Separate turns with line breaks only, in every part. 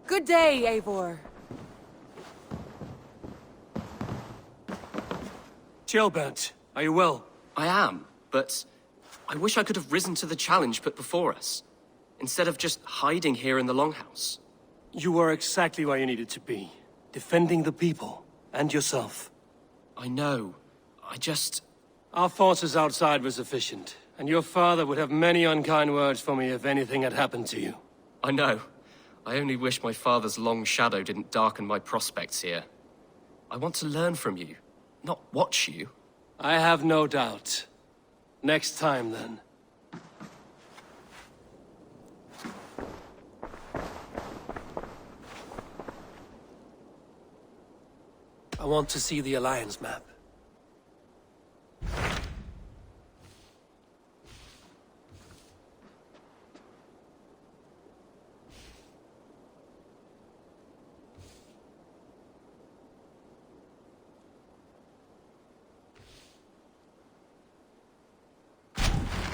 Good day, Eivor.
Gilbert, are you well?
I am, but I wish I could have risen to the challenge put before us, instead of just hiding here in the Longhouse.
You were exactly where you needed to be, defending the people, and yourself.
I know.
Our forces outside were sufficient, and your father would have many unkind words for me if anything had happened to you.
I know. I only wish my father's long shadow didn't darken my prospects here. I want to learn from you, not watch you.
I have no doubt. Next time, then. I want to see the Alliance map.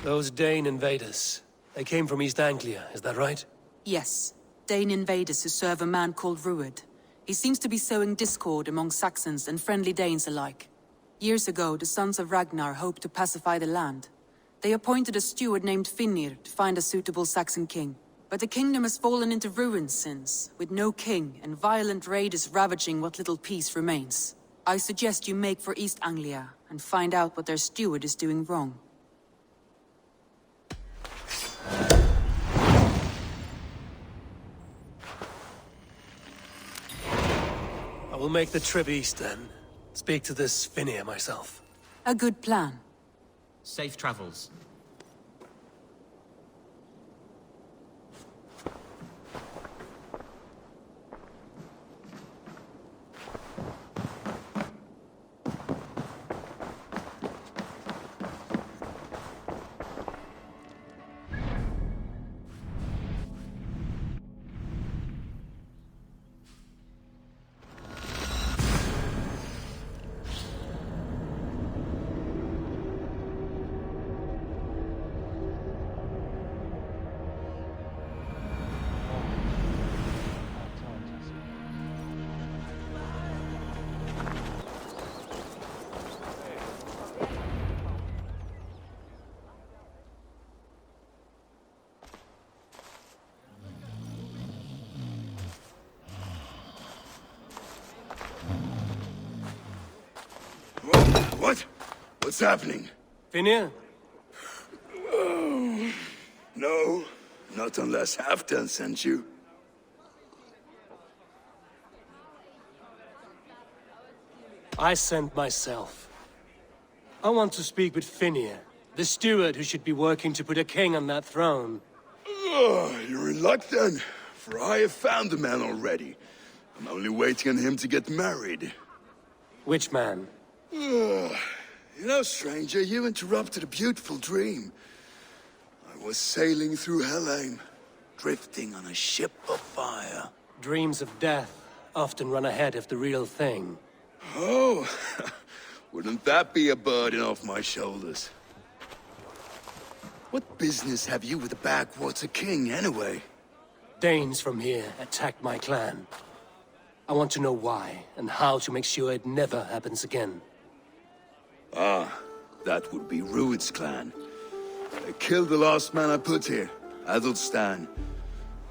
Those Dane invaders, they came from East Anglia, is that right?
Yes. Dane invaders who serve a man called Rued. He seems to be sowing discord among Saxons and friendly Danes alike. Years ago, the Sons of Ragnar hoped to pacify the land. They appointed a steward named Finnir to find a suitable Saxon king. But the kingdom has fallen into ruins since, with no king and violent raiders ravaging what little peace remains. I suggest you make for East Anglia and find out what their steward is doing wrong.
I will make the trip east then. Speak to this Finnir myself.
A good plan.
Safe travels.
What? What's happening?
Finnir?
Oh, no, not unless Halfdan sent you.
I sent myself. I want to speak with Finnir, the steward who should be working to put a king on that throne.
You're in luck then, for I have found the man already. I'm only waiting on him to get married.
Which man?
You know, stranger, you interrupted a beautiful dream. I was sailing through Helheim, drifting on a ship of fire.
Dreams of death often run ahead of the real thing.
Oh, wouldn't that be a burden off my shoulders? What business have you with the backwater king, anyway?
Danes from here attacked my clan. I want to know why, and how to make sure it never happens again.
Ah, that would be Rued's clan. They killed the last man I put here, Adelstan.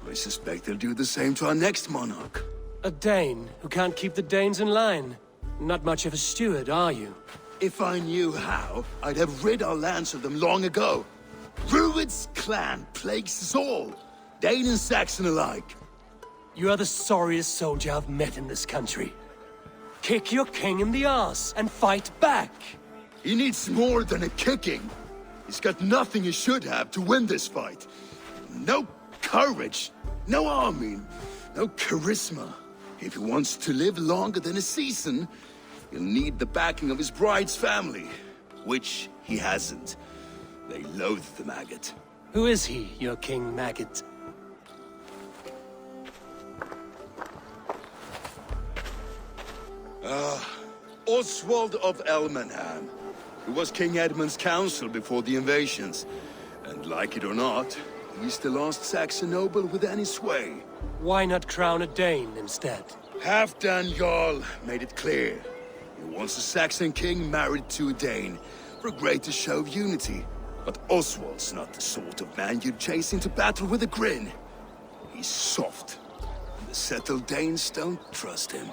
I suspect they'll do the same to our next monarch.
A Dane who can't keep the Danes in line. Not much of a steward, are you?
If I knew how, I'd have rid our lands of them long ago. Rued's clan plagues us all, Dane and Saxon alike.
You are the sorriest soldier I've met in this country. Kick your king in the arse and fight back!
He needs more than a kicking. He's got nothing he should have to win this fight. No courage, no army, no charisma. If he wants to live longer than a season, he'll need the backing of his bride's family, which he hasn't. They loathe the maggot.
Who is he, your King Maggot?
Oswald of Elmenham, who was King Edmund's counsel before the invasions. And like it or not, He's the last Saxon noble with any sway.
Why not crown a Dane instead?
Halfdan Jarl made it clear. He wants a Saxon king married to a Dane for a greater show of unity. But Oswald's not the sort of man you'd chase into battle with a grin. He's soft. And the settled Danes don't trust him.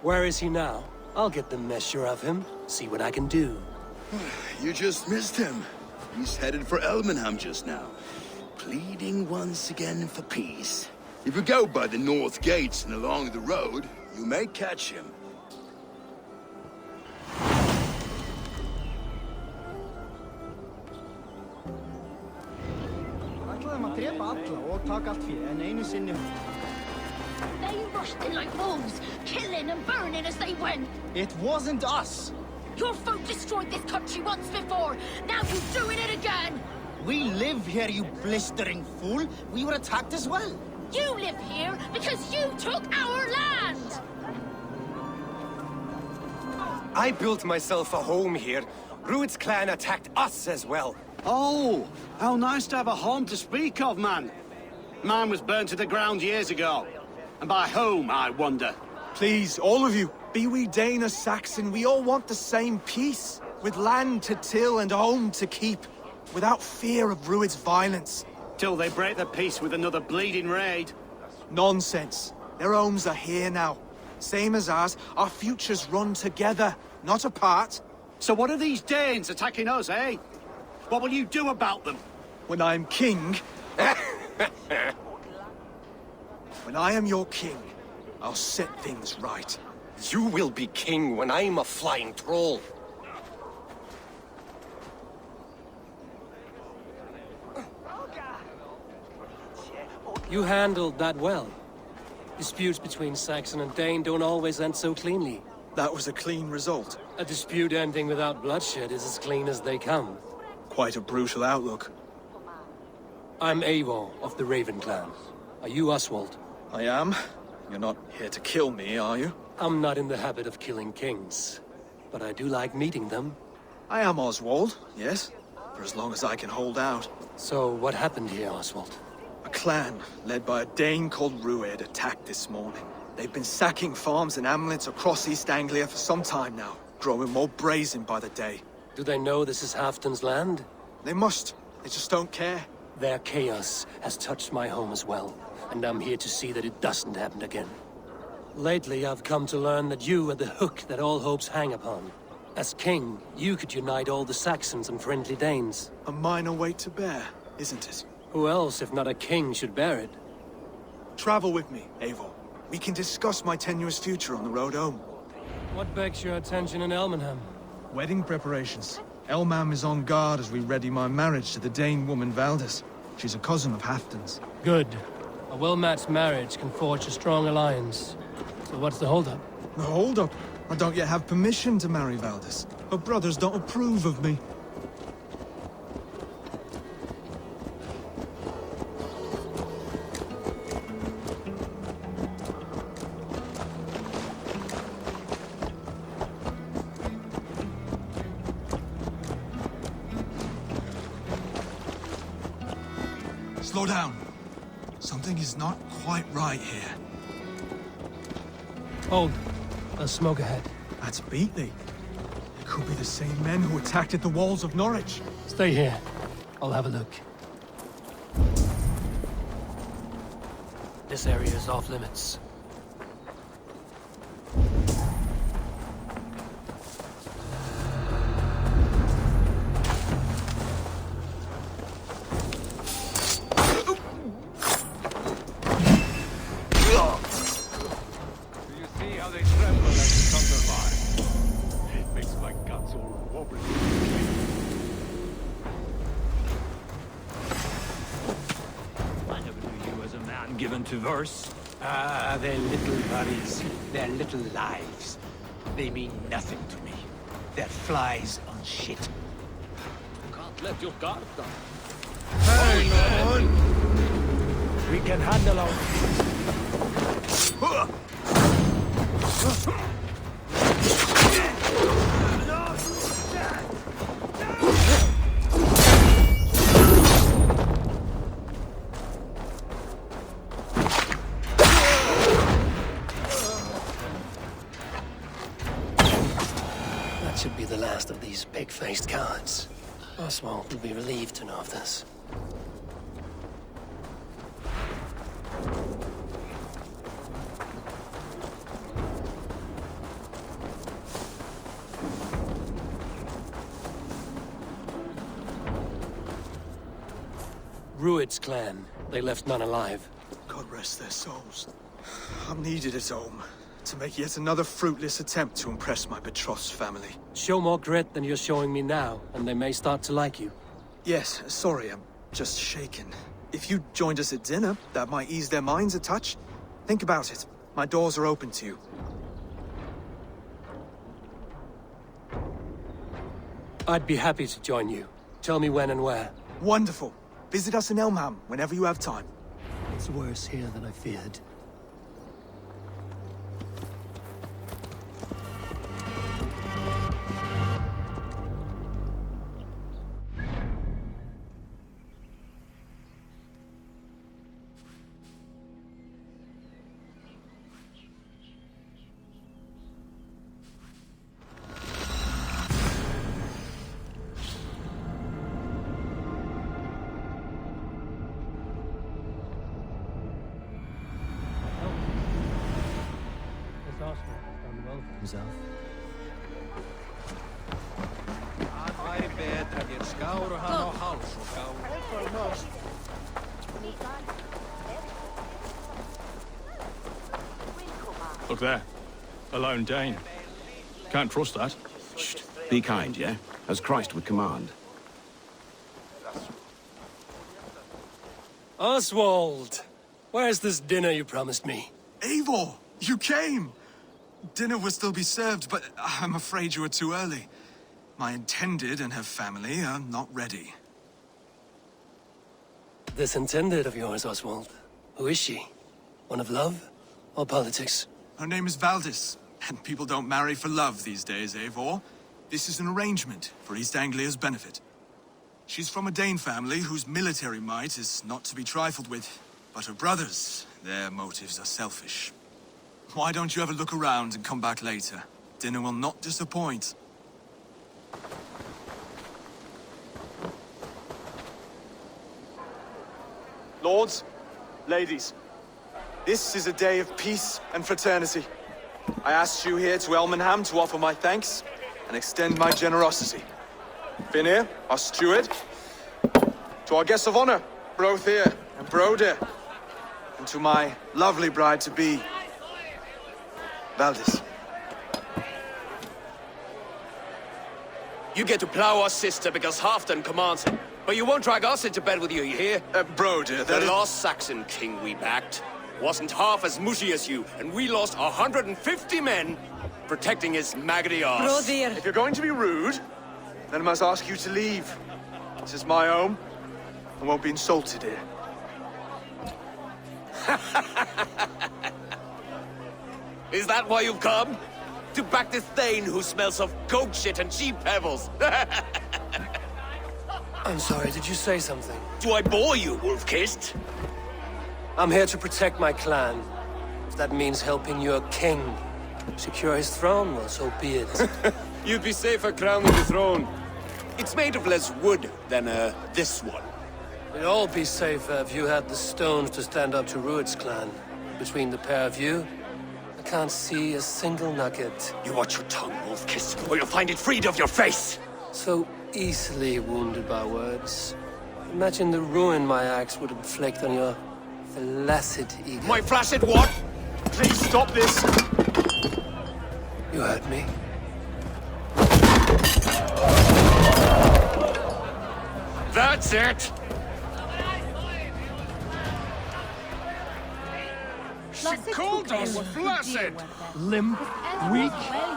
Where is he now? I'll get the measure of him, see what I can do.
You just missed him. He's headed for Elmenham just now, pleading once again for peace. If you go by the north gates and along the road, you may catch him.
They rushed in like wolves, killing and burning as they went.
It wasn't us.
Your folk destroyed this country once before. Now you're doing it again.
We live here, you blistering fool. We were attacked as well.
You live here because you took our land.
I built myself a home here. Rued's clan attacked us as well.
Oh, how nice to have a home to speak of, man. Mine was burned to the ground years ago. And by whom, I wonder?
Please, all of you, be we Dane or Saxon, we all want the same peace. With land to till and home to keep. Without fear of Rued's violence.
Till they break the peace with another bleeding raid.
Nonsense. Their homes are here now. Same as ours, our futures run together, not apart.
So what are these Danes attacking us, eh? What will you do about them?
When I am king... When I am your king, I'll set things right.
You will be king when I'm a flying troll.
You handled that well. Disputes between Saxon and Dane don't always end so cleanly.
That was a clean result.
A dispute ending without bloodshed is as clean as they come.
Quite a brutal outlook.
I'm Eivor of the Raven clan. Are you Oswald?
I am. You're not here to kill me, are you?
I'm not in the habit of killing kings, but I do like meeting them.
I am Oswald, yes. For as long as I can hold out.
So what happened here, Oswald?
A clan, led by a Dane called Rued, attacked this morning. They've been sacking farms and hamlets across East Anglia for some time now, growing more brazen by the day.
Do they know this is Halfdan's land?
They must. They just don't care.
Their chaos has touched my home as well, and I'm here to see that it doesn't happen again. Lately, I've come to learn that you are the hook that all hopes hang upon. As king, you could unite all the Saxons and friendly Danes.
A minor weight to bear, isn't it?
Who else, if not a king, should bear it?
Travel with me, Eivor. We can discuss my tenuous future on the road home.
What begs your attention in Elmenham?
Wedding preparations. Elmam is on guard as we ready my marriage to the Dane woman Valdis. She's a cousin of Halfdan's.
Good. A well-matched marriage can forge a strong alliance. So what's the holdup?
The hold-up? I don't yet have permission to marry Valdis. Her brothers don't approve of me. Slow down. Something is not quite right here.
Hold. There's smoke ahead.
That's Beatley. It could be the same men who attacked at the walls of Norwich.
Stay here. I'll have a look. This area is off limits.
Given to verse? Ah, their little bodies, their little lives. They mean nothing to me. They're flies on shit. You can't let your guard down.
Hang on!
We can handle our...
the last of these pig-faced cowards. Oswald will be relieved to know of this. Rued's clan. They left none alive.
God rest their souls. I'm needed at home to make yet another fruitless attempt to impress my betrothed's family.
Show more grit than you're showing me now, and they may start to like you.
Yes, sorry, I'm just shaken. If you joined us at dinner, that might ease their minds a touch. Think about it. My doors are open to you.
I'd be happy to join you. Tell me when and where.
Wonderful. Visit us in Elmham whenever you have time.
It's worse here than I feared. Himself.
Look there. A lone Dane. Can't trust that.
Shh. Be kind, yeah? As Christ would command.
Oswald! Where's this dinner you promised me?
Eivor! You came! Dinner will still be served, but I'm afraid you are too early. My intended and her family are not ready.
This intended of yours, Oswald. Who is she? One of love or politics?
Her name is Valdis, and people don't marry for love these days, Eivor. This is an arrangement for East Anglia's benefit. She's from a Dane family whose military might is not to be trifled with. But her brothers, their motives are selfish. Why don't you have a look around and come back later? Dinner will not disappoint. Lords, ladies, this is a day of peace and fraternity. I asked you here to Elmenham to offer my thanks and extend my generosity. Finir, our steward, to our guests of honor, Brothir and Broder, and to my lovely bride-to-be, Valdis.
You get to plow our sister because Halfdan commands it. But you won't drag us into bed with you hear?
Broder,
the last Saxon king we backed wasn't half as mushy as you, and we lost 150 men protecting his maggoty arse.
If you're going to be rude, then I must ask you to leave. This is my home. I won't be insulted here.
Is that why you've come? To back this Thane who smells of goat shit and sheep pebbles?
I'm sorry, did you say something?
Do I bore you, wolf-kissed?
I'm here to protect my clan. If that means helping your king secure his throne, well, so be it.
You'd be safer crowning the throne. It's made of less wood than, this one.
We'd all be safer if you had the stones to stand up to Rued's clan. Between the pair of you, I can't see a single nugget.
You watch your tongue, wolf-kissed, or you'll find it freed of your face!
So easily wounded by words. Imagine the ruin my axe would inflict on your flaccid ego.
My flaccid what?
Please stop this!
You heard me.
That's it!
She called us flaccid!
Limp, weak,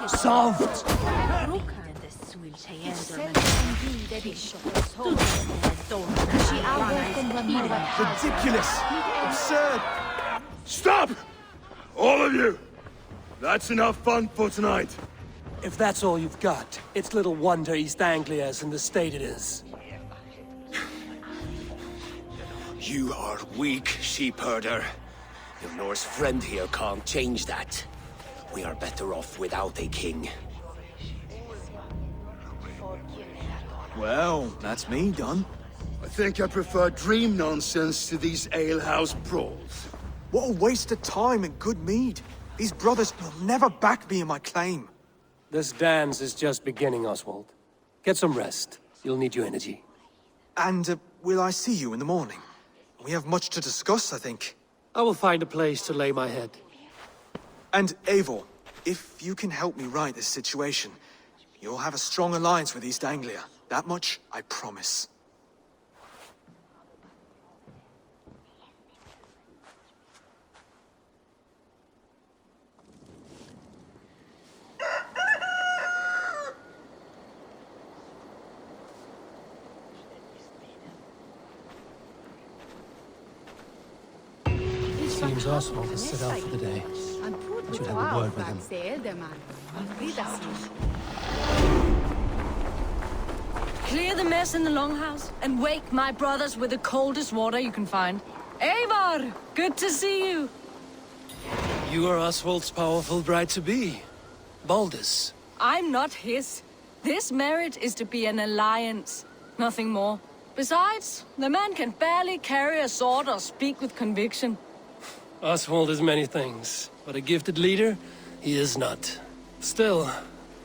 soft.
Ridiculous! Absurd!
Stop! All of you! That's enough fun for tonight.
If that's all you've got, it's little wonder East Anglia is in the state it is.
You are weak, sheep herder. Your Norse friend here can't change that. We are better off without a king.
Well, that's me done.
I think I prefer dream nonsense to these alehouse brawls.
What a waste of time and good mead. These brothers will never back me in my claim.
This dance is just beginning, Oswald. Get some rest. You'll need your energy.
And will I see you in the morning? We have much to discuss, I think.
I will find a place to lay my head.
And Eivor, if you can help me right this situation, you'll have a strong alliance with East Anglia. That much, I promise.
Seems Oswald has set out for the day. I should have a word with him.
Clear the mess in the longhouse and wake my brothers with the coldest water you can find. Eivor, good to see you.
You are Oswald's powerful bride-to-be. Baldus.
I'm not his. This marriage is to be an alliance, nothing more. Besides, the man can barely carry a sword or speak with conviction.
Oswald is many things, but a gifted leader, he is not. Still,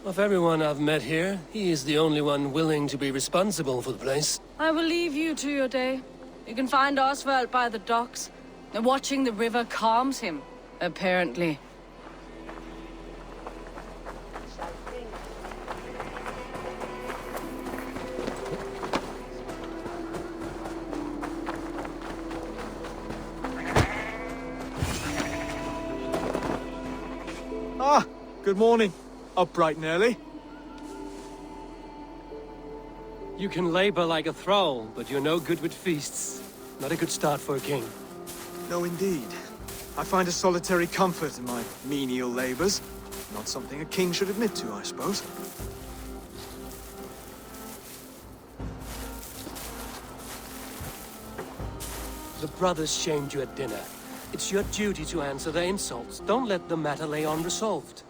of everyone I've met here, he is the only one willing to be responsible for the place.
I will leave you to your day. You can find Oswald by the docks. Watching the river calms him, apparently.
Ah, good morning. Up bright and early.
You can labor like a thrall, but you're no good with feasts. Not a good start for a king.
No, indeed. I find a solitary comfort in my menial labors. Not something a king should admit to, I suppose.
The brothers shamed you at dinner. It's your duty to answer their insults. Don't let the matter lay unresolved.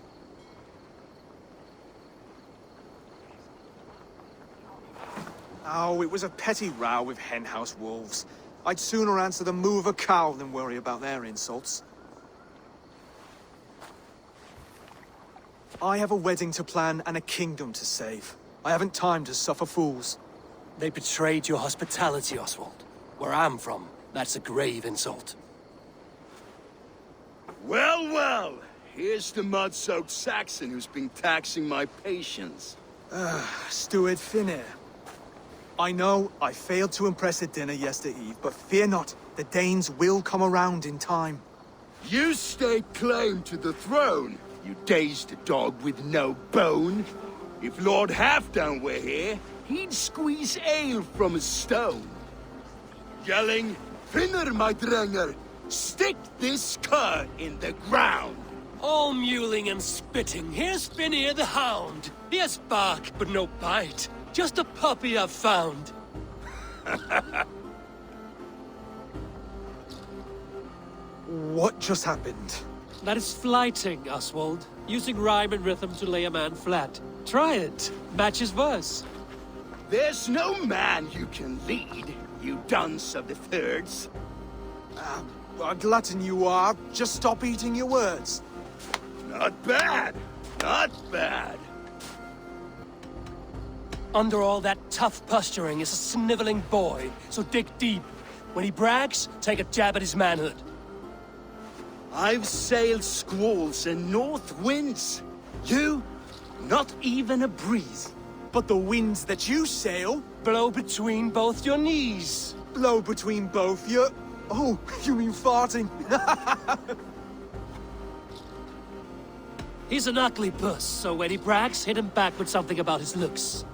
Oh, it was a petty row with henhouse wolves. I'd sooner answer the moo of a cow than worry about their insults. I have a wedding to plan and a kingdom to save. I haven't time to suffer fools.
They betrayed your hospitality, Oswald. Where I'm from, that's a grave insult.
Well, well. Here's the mud-soaked Saxon who's been taxing my patience.
Steward Finnair. I know I failed to impress at dinner yesterday eve, but fear not, the Danes will come around in time.
You stake claim to the throne, you dazed dog with no bone. If Lord Halfdan were here, he'd squeeze ale from a stone. Yelling, Finner, my drenger, stick this cur in the ground.
All mewling and spitting, here's Finnear the hound. He has bark, but no bite. Just a puppy I've found.
What just happened?
That is flighting, Oswald. Using rhyme and rhythm to lay a man flat. Try it. Match his verse.
There's no man you can lead, you dunce of the thirds.
A glutton you are. Just stop eating your words.
Not bad. Not bad.
Under all that tough posturing is a sniveling boy, so dig deep. When he brags, take a jab at his manhood.
I've sailed squalls and north winds. You, not even a breeze.
But the winds that you sail...
Blow between both your knees.
Blow between both your... Oh, you mean farting?
He's an ugly puss, so when he brags, hit him back with something about his looks.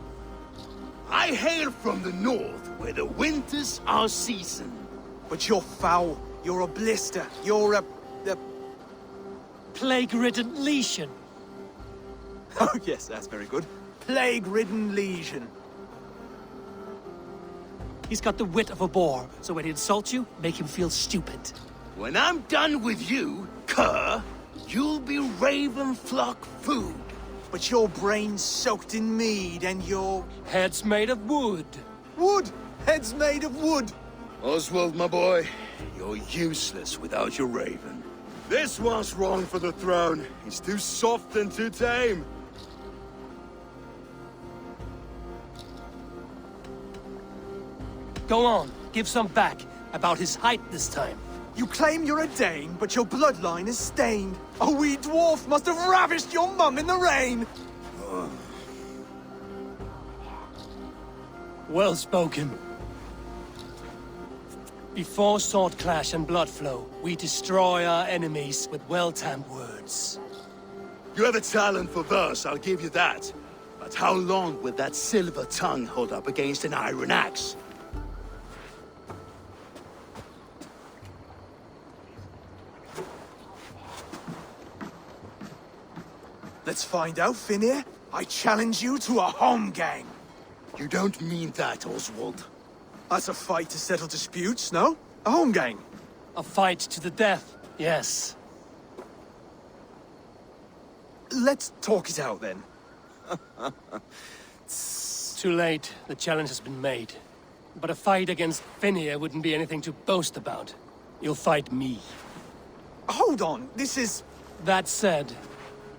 I hail from the north, where the winters are seasoned.
But you're foul. You're a blister. You're a...
Plague-ridden lesion.
Oh, yes, that's very good. Plague-ridden lesion.
He's got the wit of a boar, so when he insults you, make him feel stupid.
When I'm done with you, cur, you'll be raven flock food.
but your brain's soaked in mead and your...
Head's made of wood.
Wood! Head's made of wood!
Oswald, my boy, you're useless without your raven. This one's wrong for the throne. He's too soft and too tame.
Go on, give some back. About his height this time.
You claim you're a Dane, but your bloodline is stained. A wee dwarf must have ravished your mum in the rain!
Well spoken. Before sword clash and blood flow, we destroy our enemies with well-timed words.
You have a talent for verse, I'll give you that. But how long will that silver tongue hold up against an iron axe?
Let's find out, Finir. I challenge you to a home gang.
You don't mean that, Oswald.
That's a fight to settle disputes, no? A home gang.
A fight to the death, yes.
Let's talk it out, then.
Too late. The challenge has been made. But a fight against Finir wouldn't be anything to boast about. You'll fight me.
Hold on, this is...
That said,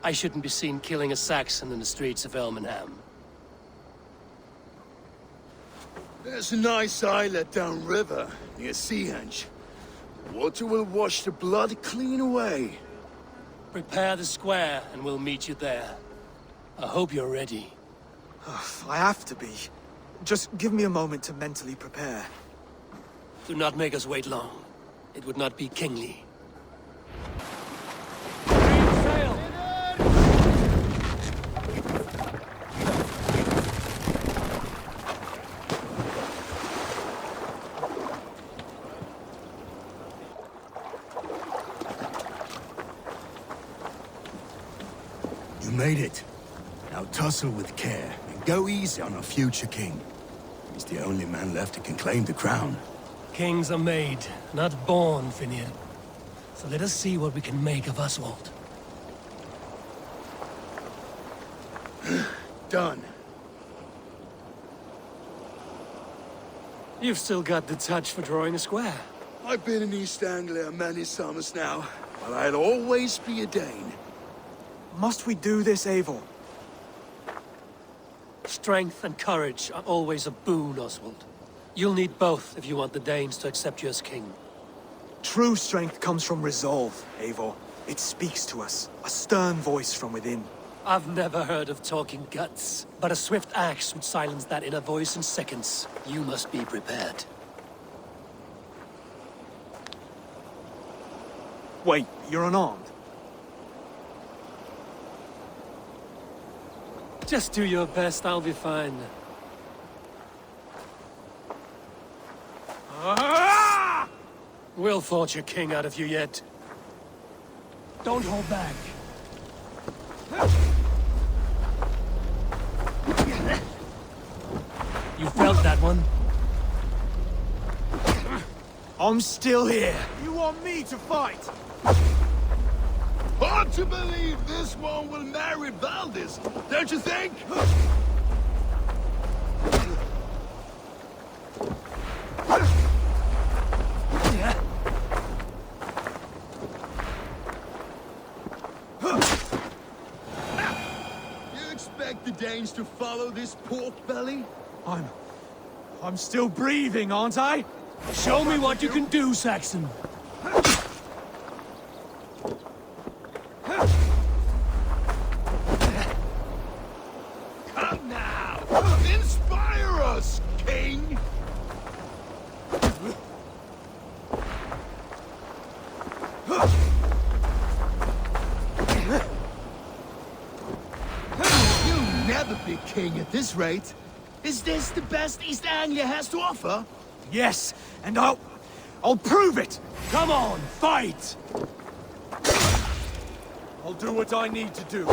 I shouldn't be seen killing a Saxon in the streets of Elmenham.
There's a nice islet downriver, near Seahenge. Water will wash the blood clean away.
Prepare the square, and we'll meet you there. I hope you're ready.
I have to be. Just give me a moment to mentally prepare.
Do not make us wait long. It would not be kingly.
You made it. Now tussle with care, and go easy on our future king. He's the only man left who can claim the crown.
Kings are made, not born, Finir. So let us see what we can make of Oswald.
Done.
You've still got the touch for drawing a square.
I've been in East Anglia many summers now, but I'll always be a Dane.
Must we do this, Eivor?
Strength and courage are always a boon, Oswald. You'll need both if you want the Danes to accept you as king.
True strength comes from resolve, Eivor. It speaks to us, a stern voice from within.
I've never heard of talking guts, but a swift axe would silence that inner voice in seconds. You must be prepared.
Wait, you're unarmed?
Just do your best, I'll be fine. We'll forge a king out of you yet. Don't hold back. You felt that one?
I'm still here. You want me to fight?
Hard to believe this one will marry Valdis, don't you think? You expect the Danes to follow this pork belly?
I'm still breathing, aren't I?
Show me what you can do, Saxon.
Come now! Inspire us, King! You'll never be king at this rate. Is this the best East Anglia has to offer?
Yes, and I'll prove it!
Come on, fight!
I'll do what I need to do.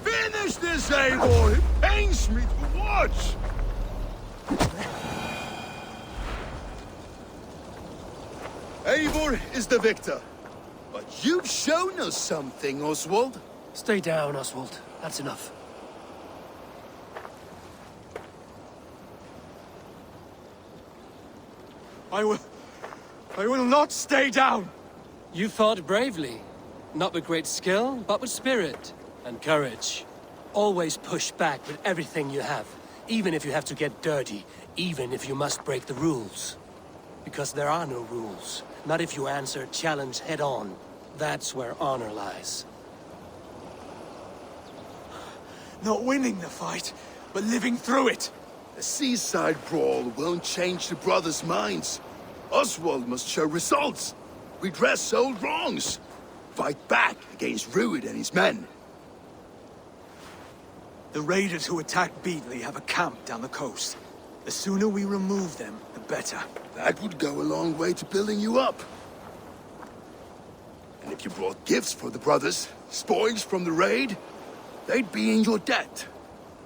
Finish this, Eivor! It pains me to watch! Eivor is the victor. But you've shown us something, Oswald.
Stay down, Oswald. That's enough.
I will not stay down!
You fought bravely. Not with great skill, but with spirit and courage. Always push back with everything you have, even if you have to get dirty, even if you must break the rules. Because there are no rules. Not if you answer a challenge head-on. That's where honor lies.
Not winning the fight, but living through it.
A seaside brawl won't change the brothers' minds. Oswald must show results. Redress old wrongs. Fight back against Rued and his men.
The raiders who attacked Beatley have a camp down the coast. The sooner we remove them, the better.
That would go a long way to building you up. And if you brought gifts for the brothers, spoils from the raid, they'd be in your debt.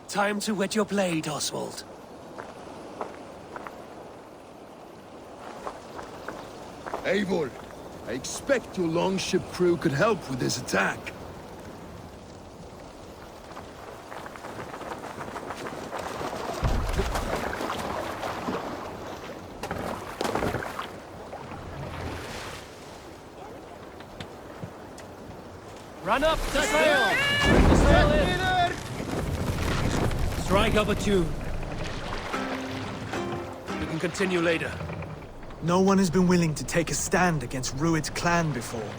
Time to wet your blade, Oswald.
Eivor, I expect your longship crew could help with this attack.
Run up the sail! The sail in! Strike up a tune. We can continue later.
No one has been willing to take a stand against Rued's clan before.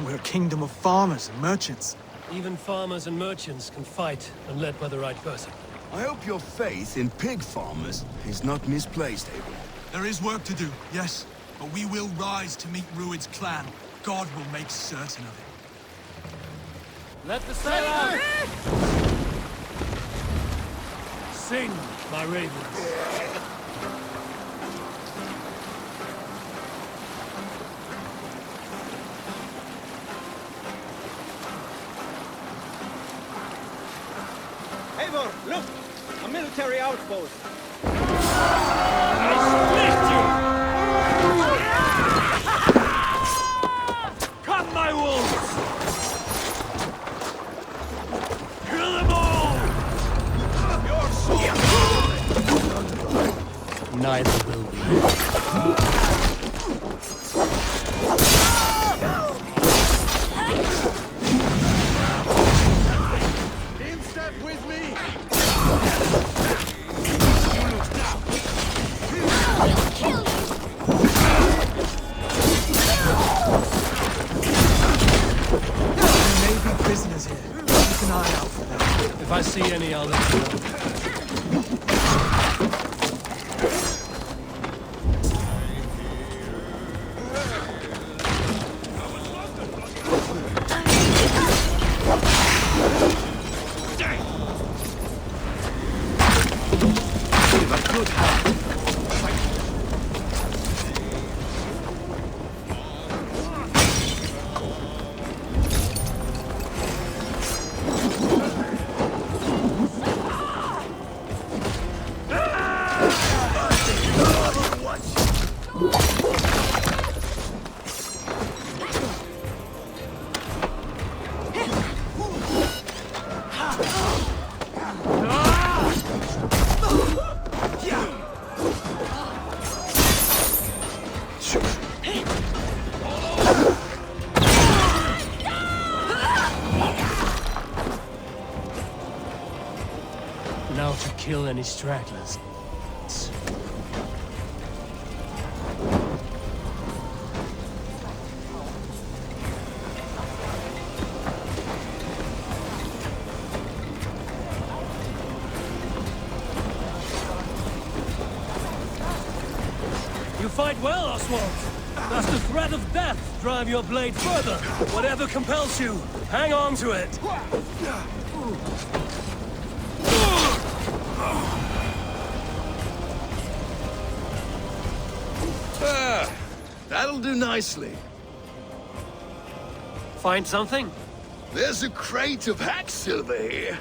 We're a kingdom of farmers and merchants.
Even farmers and merchants can fight when led by the right person.
I hope your faith in pig farmers is not misplaced, Eivor.
There is work to do, yes. But we will rise to meet Rued's clan. God will make certain of it.
Let the sail out! Sing, my ravens.
Eivor, look! A military outpost.
Come, my wolves! Kill them all! Neither will we.
In step with me!
There may be prisoners here. Keep an eye out for them.
If I see any, I'll let you know. Now to kill any stragglers. You fight well, Oswald. Does the threat of death drive your blade further? Whatever compels you, hang on to it.
That'll do nicely.
Find something?
There's a crate of hack silver here.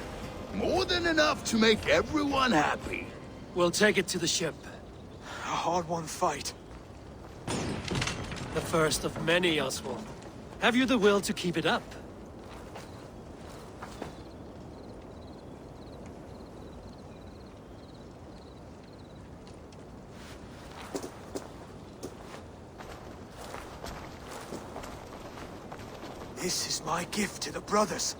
More than enough to make everyone happy.
We'll take it to the ship.
A hard-won fight.
The first of many, Oswald. Have you the will to keep it up?
This is my gift to the brothers.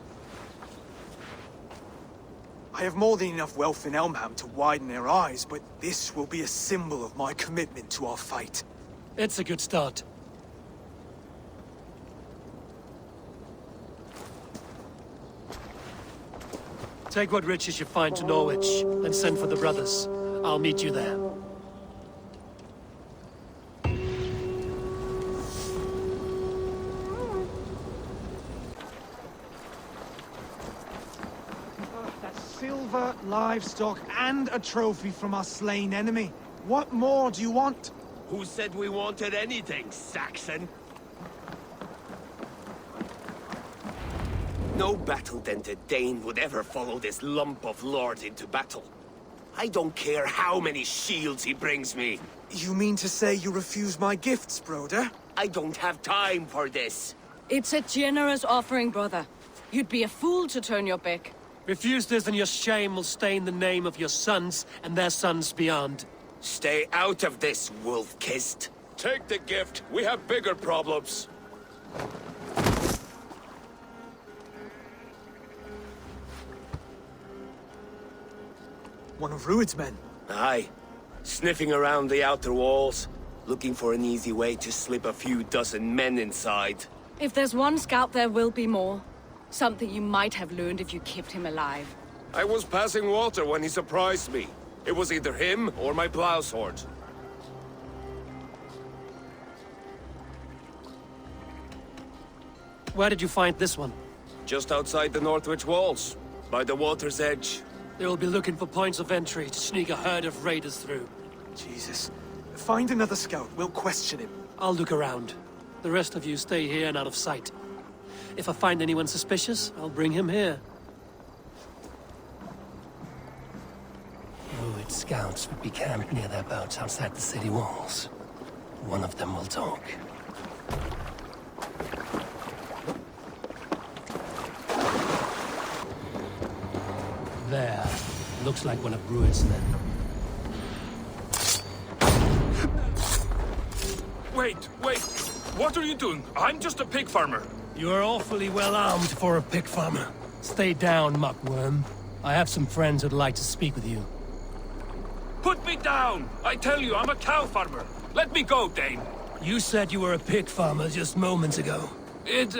I have more than enough wealth in Elmham to widen their eyes, but this will be a symbol of my commitment to our fight.
It's a good start. Take what riches you find to Norwich, and send for the brothers. I'll meet you there.
Silver, livestock, and a trophy from our slain enemy. What more do you want?
Who said we wanted anything, Saxon? No battle-dented Dane would ever follow this lump of lord into battle. I don't care how many shields he brings me.
You mean to say you refuse my gifts, broder?
I don't have time for this.
It's a generous offering, brother. You'd be a fool to turn your back.
Refuse this and your shame will stain the name of your sons and their sons beyond.
Stay out of this, wolf-kissed. Take the gift. We have bigger problems.
One of Rued's men?
Aye. Sniffing around the outer walls, looking for an easy way to slip a few dozen men inside.
If there's one scout, there will be more. Something you might have learned if you kept him alive.
I was passing water when he surprised me. It was either him or my plow sword.
Where did you find this one?
Just outside the Northwich walls, by the water's edge.
They'll be looking for points of entry to sneak a herd of raiders through.
Jesus. Find another scout. We'll question him.
I'll look around. The rest of you stay here and out of sight. If I find anyone suspicious, I'll bring him here. Rued scouts would be camped near their boats outside the city walls. One of them will talk. There. Looks like one of Rued's men.
Wait! What are you doing? I'm just a pig farmer.
You're awfully well armed for a pig farmer. Stay down, muckworm. I have some friends who'd like to speak with you.
Put me down! I tell you, I'm a cow farmer. Let me go, Dane.
You said you were a pig farmer just moments ago.
It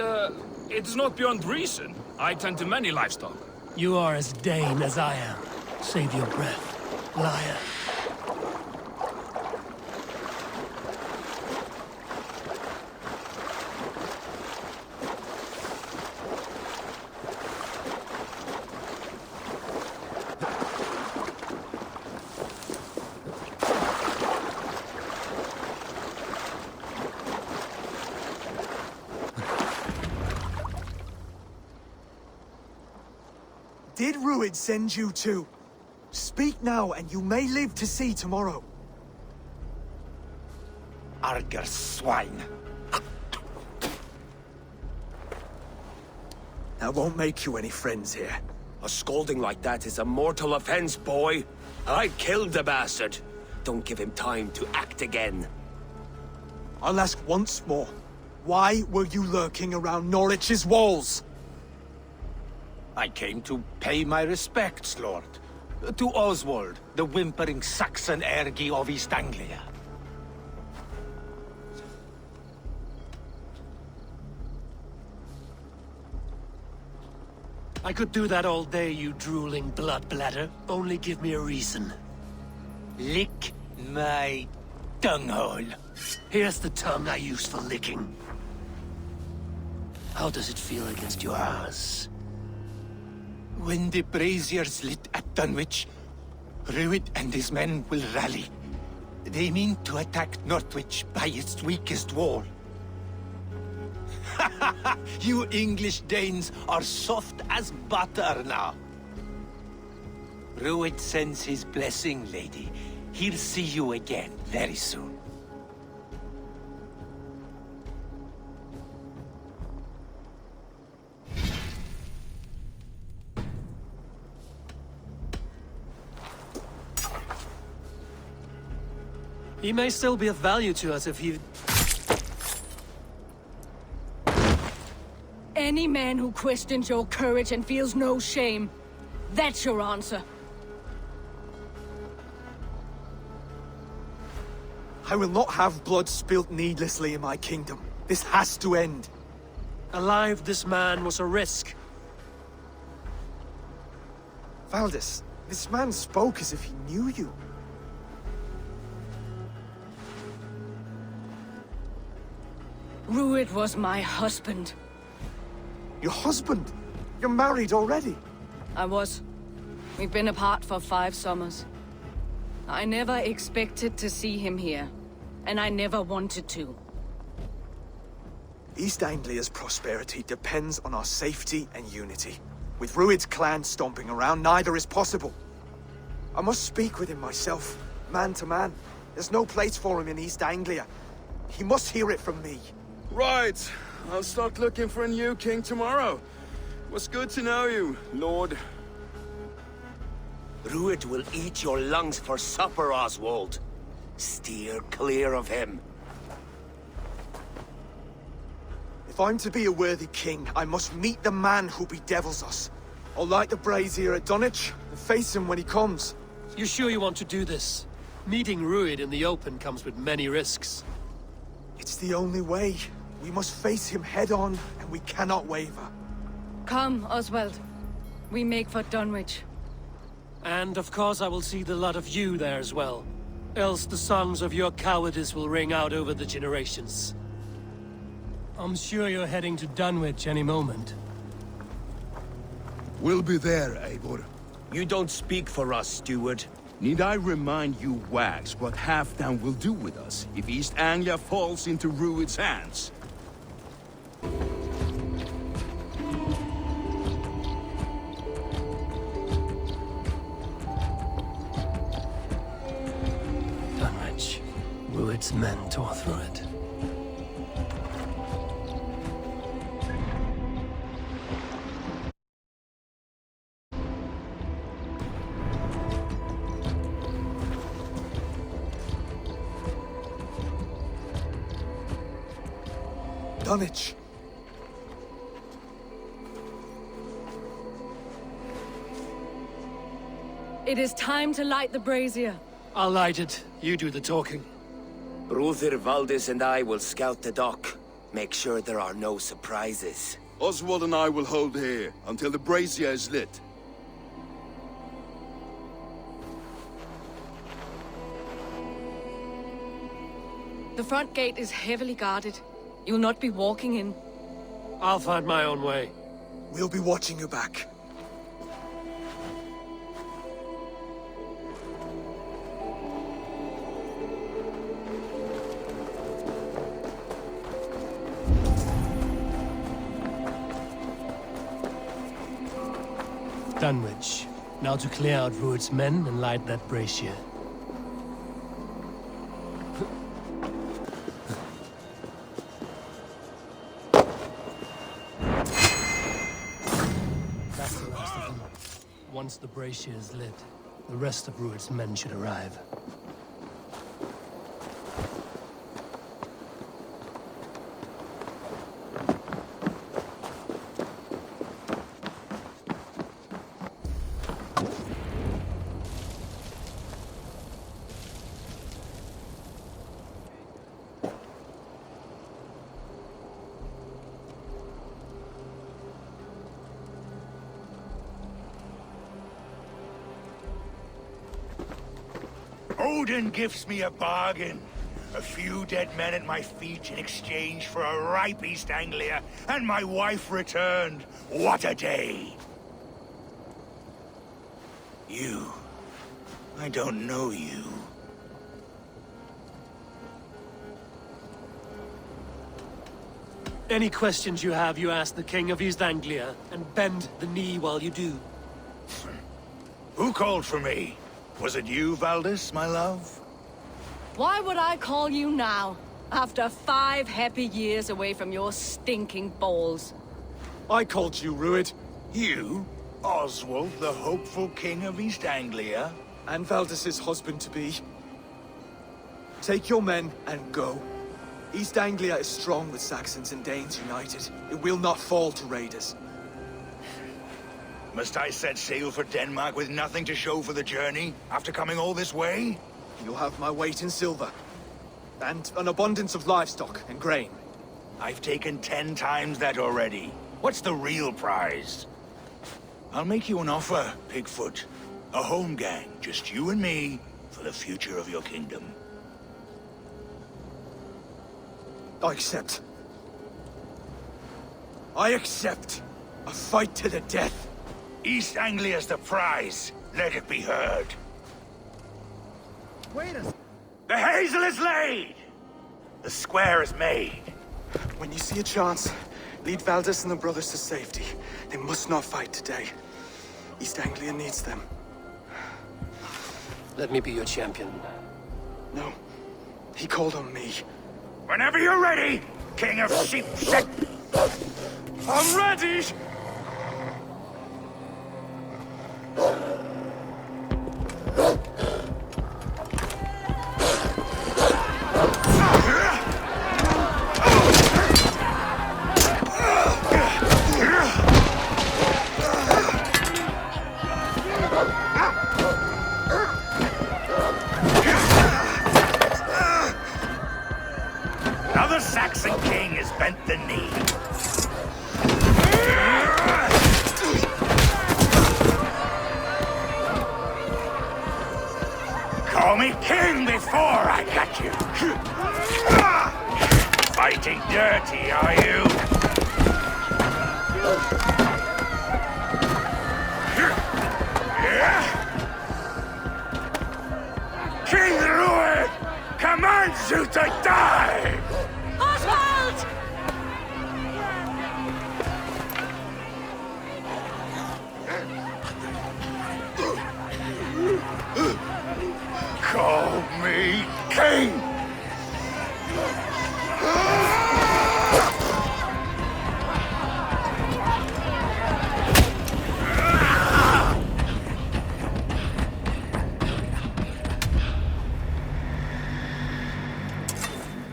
is not beyond reason. I tend to many livestock.
You are as Dane as I am. Save your breath, liar.
Did Rued send you too? Speak now, and you may live to see tomorrow.
Arger swine.
That won't make you any friends here.
A scolding like that is a mortal offense, boy. I killed the bastard. Don't give him time to act again.
I'll ask once more. Why were you lurking around Norwich's walls?
I came to pay my respects, Lord. To Oswald, the whimpering Saxon ergi of East Anglia.
I could do that all day, you drooling blood bladder. Only give me a reason.
Lick my tonguehole.
Here's the tongue I use for licking. How does it feel against your ass?
When the braziers lit at Dunwich, Rued and his men will rally. They mean to attack Northwich by its weakest wall. You English Danes are soft as butter now. Rued sends his blessing, lady. He'll see you again very soon.
He may still be of value to us if he...
Any man who questions your courage and feels no shame, that's your answer.
I will not have blood spilt needlessly in my kingdom. This has to end.
Alive, this man was a risk.
Valdis, this man spoke as if he knew you.
Rued was my husband.
Your husband? You're married already?
I was. We've been apart for 5 summers. I never expected to see him here, and I never wanted to.
East Anglia's prosperity depends on our safety and unity. With Rued's clan stomping around, neither is possible. I must speak with him myself, man to man. There's no place for him in East Anglia. He must hear it from me.
Right. I'll start looking for a new king tomorrow. It was good to know you, Lord.
Rued will eat your lungs for supper, Oswald. Steer clear of him.
If I'm to be a worthy king, I must meet the man who bedevils us. I'll light the brazier at Dunwich and face him when he comes.
You sure you want to do this? Meeting Rued in the open comes with many risks.
It's the only way. We must face him head-on, and we cannot waver.
Come, Oswald. We make for Dunwich.
And of course I will see the lot of you there as well. Else the songs of your cowardice will ring out over the generations. I'm sure you're heading to Dunwich any moment.
We'll be there, Eivor.
You don't speak for us, steward.
Need I remind you, Wags, what Halfdan will do with us if East Anglia falls into Rued's hands?
Dunwich. Rued's men tore through it.
Dunwich.
It is time to light the brazier.
I'll light it. You do the talking.
Brother Valdis and I will scout the dock. Make sure there are no surprises.
Oswald and I will hold here until the brazier is lit.
The front gate is heavily guarded. You'll not be walking in.
I'll find my own way.
We'll be watching you back.
Dunwich. Now to clear out Rued's men and light that brazier. That's the last of them. Once the brazier is lit, the rest of Rued's men should arrive.
Odin gives me a bargain. A few dead men at my feet in exchange for a ripe East Anglia, and my wife returned. What a day! You. I don't know you.
Any questions you have, you ask the King of East Anglia, and bend the knee while you do.
Who called for me? Was it you, Valdis, my love?
Why would I call you now, after 5 happy years away from your stinking balls?
I called you, Rued.
You? Oswald, the hopeful king of East Anglia?
And Valdis's husband-to-be. Take your men and go. East Anglia is strong with Saxons and Danes united. It will not fall to raiders.
Must I set sail for Denmark with nothing to show for the journey, after coming all this way?
You'll have my weight in silver. And an abundance of livestock and grain.
I've taken 10 times that already. What's the real prize? I'll make you an offer, Pigfoot. A home gang, just you and me, for the future of your kingdom.
I accept. I accept. A fight to the death.
East Anglia's the prize. Let it be heard.
Wait a...
The hazel is laid! The square is made.
When you see a chance, lead Valdis and the brothers to safety. They must not fight today. East Anglia needs them.
Let me be your champion.
No. He called on me.
Whenever you're ready, King of Sheep Shit!
I'm ready!
Now the Saxon king has bent the knee. Call me king before I got you. Fighting dirty, are you? King Rued commands you to die!
Oswald!
Call me king!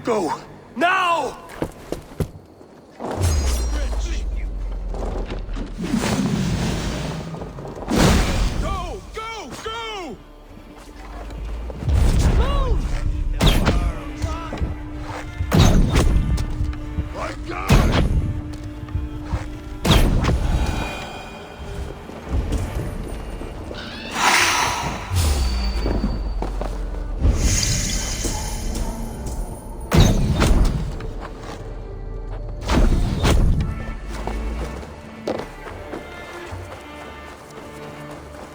Go! Now!
Go! Go! Go!
My God!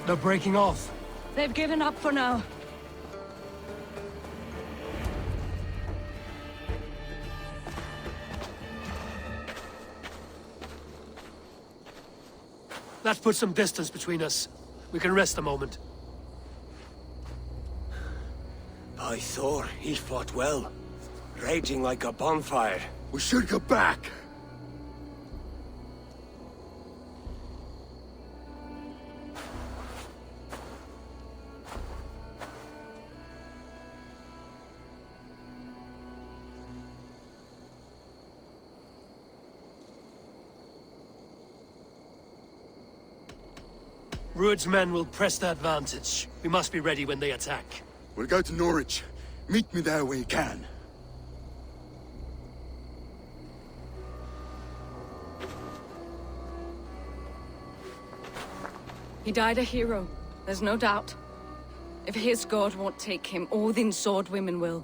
They're breaking off.
They've given up for now.
That puts some distance between us. We can rest a moment.
By Thor, he fought well. Raging like a bonfire.
We should go back.
Rued's men will press the advantage. We must be ready when they attack.
We'll go to Norwich. Meet me there when you can.
He died a hero, there's no doubt. If his god won't take him, Odin's sword women will.